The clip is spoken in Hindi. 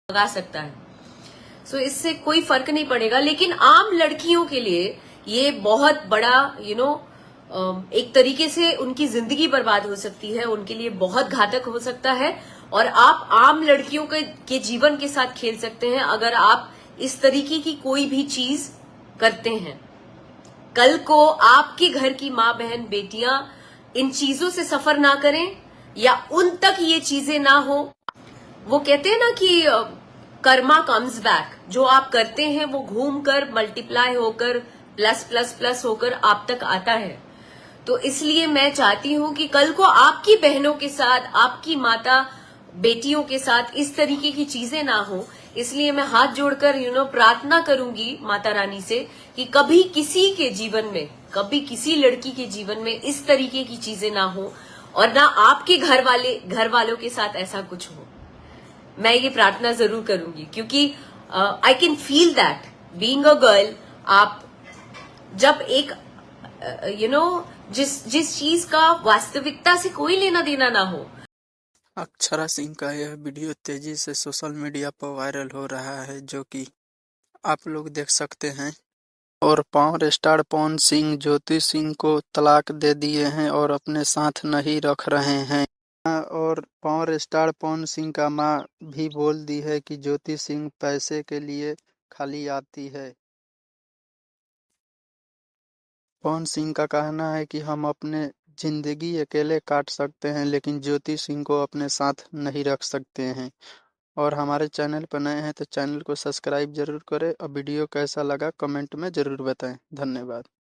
लगा सकता है। सो इससे कोई फर्क नहीं पड़ेगा, लेकिन आम लड़कियों के लिए ये बहुत बड़ा एक तरीके से उनकी जिंदगी बर्बाद हो सकती है, उनके लिए बहुत घातक हो सकता है। और आप आम लड़कियों के जीवन के साथ खेल सकते हैं अगर आप इस तरीके की कोई भी चीज करते हैं। कल को आपके घर की माँ बहन बेटियां इन चीजों से सफर ना करें या उन तक ये चीजें ना हो। वो कहते हैं ना कि कर्मा कम्स बैक, जो आप करते हैं वो घूम कर मल्टीप्लाई होकर प्लस प्लस प्लस होकर आप तक आता है। तो इसलिए मैं चाहती हूं कि कल को आपकी बहनों के साथ, आपकी माता बेटियों के साथ इस तरीके की चीजें ना हो। इसलिए मैं हाथ जोड़कर प्रार्थना करूंगी माता रानी से कि कभी किसी के जीवन में, कभी किसी लड़की के जीवन में इस तरीके की चीजें ना हो और ना आपके घर वालों के साथ ऐसा कुछ हो। मैं ये प्रार्थना जरूर करूंगी, क्योंकि I can feel that being a girl, आप जब एक जिस चीज का वास्तविकता से कोई लेना देना ना हो। अक्षरा सिंह का यह वीडियो तेजी से सोशल मीडिया पर वायरल हो रहा है, जो कि आप लोग देख सकते हैं। और पावर स्टार पवन सिंह ज्योति सिंह को तलाक दे दिए हैं और अपने साथ नहीं रख रहे हैं। और पावर स्टार पवन सिंह का मां भी बोल दी है कि ज्योति सिंह पैसे के लिए खाली आती है। पवन सिंह का कहना है कि हम अपने जिंदगी अकेले काट सकते हैं, लेकिन ज्योति सिंह को अपने साथ नहीं रख सकते हैं। और हमारे चैनल पर नए हैं तो चैनल को सब्सक्राइब जरूर करें और वीडियो कैसा लगा कमेंट में जरूर बताएं। धन्यवाद।